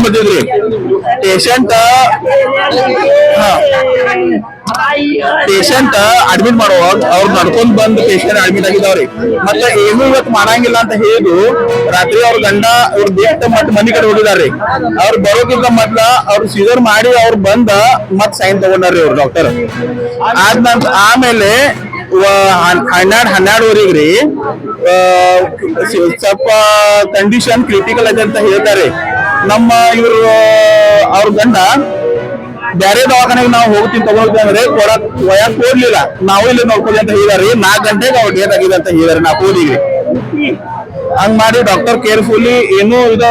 ಬಂದಿದ್ರಿ patient admit ಮಾಡುವಾಗ ಅವ್ರು ನಡ್ಕೊಂಡ್ ಬಂದು ಪೇಷಂಟ್ ಅಡ್ಮಿಟ್ ಆಗಿದಾವ್ರಿ. ಮತ್ತೆ ಏನು ಇವತ್ತು ಮಾಡಂಗಿಲ್ಲ ಅಂತ ಹೇಳಿದ್ರು ರಾತ್ರಿ ಅವ್ರ ಗಂಡ ಅವ್ರ ಬಿಟ್ಟು ಮತ್ ಮನಿ ಕಡೆ ಹೊಡಿದಾರ್ರಿ. ಅವ್ರು ಬರೋಕ್ಕಿಂತ ಮೊದ್ಲ ಅವ್ರು ಸೀಸರ್ ಮಾಡಿ ಅವ್ರು ಬಂದ ಮತ್ ಸೈನ್ ತಗೊಂಡಾರ್ರಿ ಅವ್ರು ಡಾಕ್ಟರ್. ಆದ ನಂತರ ಆಮೇಲೆ 12:30 ಸ್ವಲ್ಪ ಕಂಡೀಷನ್ ಕ್ರಿಟಿಕಲ್ ಇದೆ ಅಂತ ಹೇಳ್ತಾರೆ. ನಮ್ಮ ಇವ್ರು ಅವ್ರ ಗಂಡ ಬೇರೆ ದವಾಖಾನೆಗೆ ನಾವು ಹೋಗ್ತೀನಿ ತಗೊಳ್ತೀವಿ ಅಂದ್ರೆ ಒಯ್ಯಾಕ್ ಕೊಡ್ಲಿಲ್ಲ. ನಾವು ಇಲ್ಲಿ ನೋಡ್ಕೊಳ್ಳಿ ಅಂತ ಹೇಳಿದಾರೆ. 4 ಗಂಟೆಗೆ ಅವ್ರು ಡೇಟ್ ಆಗಿದೆ ಅಂತ ಹೇಳಿದಾರೆ. ನಾವು ಹೋದಿವಿ ಹಂಗ್ ಮಾಡಿ ಡಾಕ್ಟರ್ ಕೇರ್ಫುಲಿ ಏನು ಇದು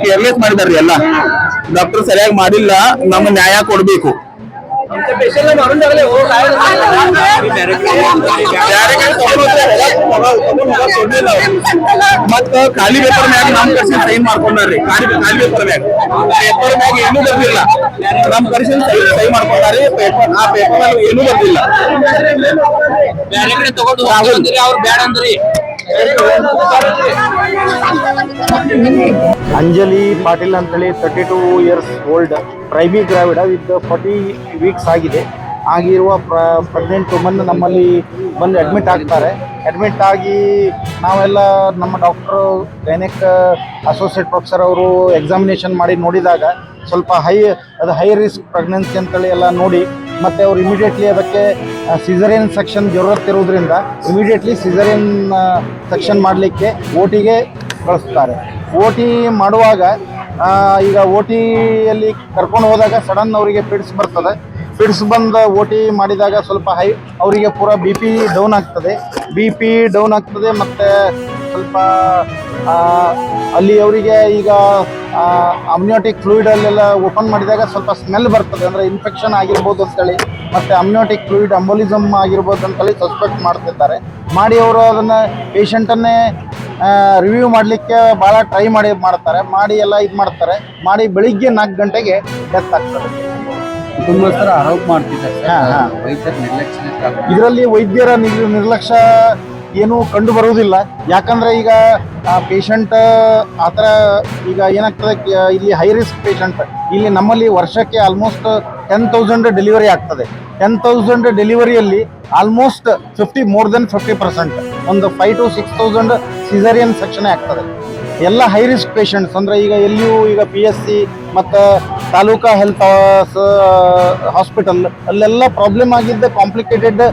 ಕೇರ್ಲೆಸ್ ಮಾಡಿದಾರ್ರಿ. ಎಲ್ಲ ಡಾಕ್ಟರ್ ಸರಿಯಾಗಿ ಮಾಡಿಲ್ಲ. ನಮ್ಗೆ ನ್ಯಾಯ ಕೊಡ್ಬೇಕು. ಮತ್ತ ಖಾಲಿ ಪೇಪರ್ ಮ್ಯಾಗ ನಮ್ ಕರ್ಸಿ ಸೈನ್ ಮಾಡ್ಕೊಂಡ್ರಿ. ಖಾಲಿ ಪೇಪರ್ ಮ್ಯಾಗ ಏನೂ ಬರ್ದಿಲ್ಲ. ನಮ್ ಕರ್ಸಿ ಸೈನ್ ಮಾಡ್ಕೊಂಡ್ರಿ. ಆ ಪೇಪರ್ ಮ್ಯಾಗ ಏನೂ ಬರ್ದಿಲ್ಲ. ಬೇರೆ ಕಡೆ ತಗೊಂಡು ಅವ್ರು ಬ್ಯಾಡ ಅಂದ್ರಿ. ಅಂಜಲಿ ಪಾಟೀಲ್ ಅಂತೇಳಿ 32 years old, ಪ್ರೈಮಿ ಗ್ರಾವಿಡ ವಿತ್ 40 weeks ಆಗಿದೆ. ಆಗಿರುವ ಪ್ರೆಗ್ನೆಂಟ್ ವುಮನ್ ನಮ್ಮಲ್ಲಿ ಬಂದು ಅಡ್ಮಿಟ್ ಆಗ್ತಾರೆ. ಅಡ್ಮಿಟ್ ಆಗಿ ನಾವೆಲ್ಲ ನಮ್ಮ ಡಾಕ್ಟ್ರು ಗೈನೆಕ್ ಅಸೋಸಿಯೇಟ್ ಪ್ರೊಫೆಸರ್ ಅವರು ಎಕ್ಸಾಮಿನೇಷನ್ ಮಾಡಿ ನೋಡಿದಾಗ ಸ್ವಲ್ಪ ಹೈ ರಿಸ್ಕ್ ಪ್ರೆಗ್ನೆನ್ಸಿ ಅಂತೇಳಿ ಎಲ್ಲ ನೋಡಿ ಮತ್ತು ಅವ್ರು ಇಮಿಡಿಯೇಟ್ಲಿ ಅದಕ್ಕೆ ಸಿಸರಿಯನ್ ಸೆಕ್ಷನ್ ಜರುರತ್ತಿರುವುದರಿಂದ ಇಮಿಡಿಯೇಟ್ಲಿ ಸಿಸರಿಯನ್ ಸೆಕ್ಷನ್ ಮಾಡಲಿಕ್ಕೆ OTಗೆ ಕಳಿಸ್ತಾರೆ. OT ಮಾಡುವಾಗ ಈಗ OTಯಲ್ಲಿ ಕರ್ಕೊಂಡು ಹೋದಾಗ ಸಡನ್ ಅವರಿಗೆ ಪಿಡ್ಸ್ ಬರ್ತದೆ. ಪಿಡ್ಸ್ ಬಂದು OT ಮಾಡಿದಾಗ ಸ್ವಲ್ಪ ಅವರಿಗೆ ಪೂರ BP ಡೌನ್ ಆಗ್ತದೆ. ಮತ್ತು ಸ್ವಲ್ಪ ಅಲ್ಲಿ ಅವರಿಗೆ ಈಗ ಅಮ್ನಿಯೋಟಿಕ್ ಫ್ಲೂಯಿಡಲ್ಲೆಲ್ಲ ಓಪನ್ ಮಾಡಿದಾಗ ಸ್ವಲ್ಪ ಸ್ಮೆಲ್ ಬರ್ತದೆ. ಅಂದರೆ ಇನ್ಫೆಕ್ಷನ್ ಆಗಿರ್ಬೋದು ಅಂತೇಳಿ ಮತ್ತು ಅಮ್ನಿಯೋಟಿಕ್ ಫ್ಲೂಯಿಡ್ ಅಂಬೋಲಿಸಮ್ ಆಗಿರ್ಬೋದು ಅಂತೇಳಿ ಸಸ್ಪೆಕ್ಟ್ ಮಾಡ್ತಿದ್ದಾರೆ. ಮಾಡಿ ಅವರು ಅದನ್ನು ಪೇಷಂಟನ್ನೇ ರಿವ್ಯೂ ಮಾಡಲಿಕ್ಕೆ ಭಾಳ ಟ್ರೈ ಮಾಡ್ತಾರೆ. ಮಾಡಿ ಎಲ್ಲ ಇದು ಮಾಡ್ತಾರೆ. ಮಾಡಿ ಬೆಳಿಗ್ಗೆ 4 ಗಂಟೆಗೆ ಡೆತ್ ಆಗ್ತದೆ. ಕುಟುಂಬಸ್ಥರು ಆರೋಪ ಮಾಡ್ತಿದ್ದಾರೆ ವೈದ್ಯರ ನಿರ್ಲಕ್ಷ್ಯ. ಇದರಲ್ಲಿ ವೈದ್ಯರ ನಿರ್ಲಕ್ಷ್ಯ ಏನೂ ಕಂಡು ಬರುವುದಿಲ್ಲ. ಯಾಕಂದರೆ ಈಗ ಪೇಷಂಟ್ ಆ ಥರ ಈಗ ಏನಾಗ್ತದೆ, ಇಲ್ಲಿ ಹೈ ರಿಸ್ಕ್ ಪೇಷಂಟ್ ಇಲ್ಲಿ ನಮ್ಮಲ್ಲಿ ವರ್ಷಕ್ಕೆ ಆಲ್ಮೋಸ್ಟ್ 10,000 ಡೆಲಿವರಿ ಆಗ್ತದೆ. 10,000 ಡೆಲಿವರಿಯಲ್ಲಿ ಆಲ್ಮೋಸ್ಟ್ more than 50%, ಒಂದು 5,000 to 6,000 ಸಿಸರಿಯನ್ ಸೆಕ್ಷನೇ ಆಗ್ತದೆ. ಎಲ್ಲ ಹೈ ರಿಸ್ಕ್ ಪೇಷಂಟ್ಸ್ ಅಂದರೆ ಈಗ ಎಲ್ಲಿಯೂ ಈಗ PSC ಮತ್ತು ತಾಲೂಕಾ ಹೆಲ್ತ್ ಹಾಸ್ಪಿಟಲ್ ಅಲ್ಲೆಲ್ಲ ಪ್ರಾಬ್ಲಮ್ ಆಗಿದ್ದ ಕಾಂಪ್ಲಿಕೇಟೆಡ್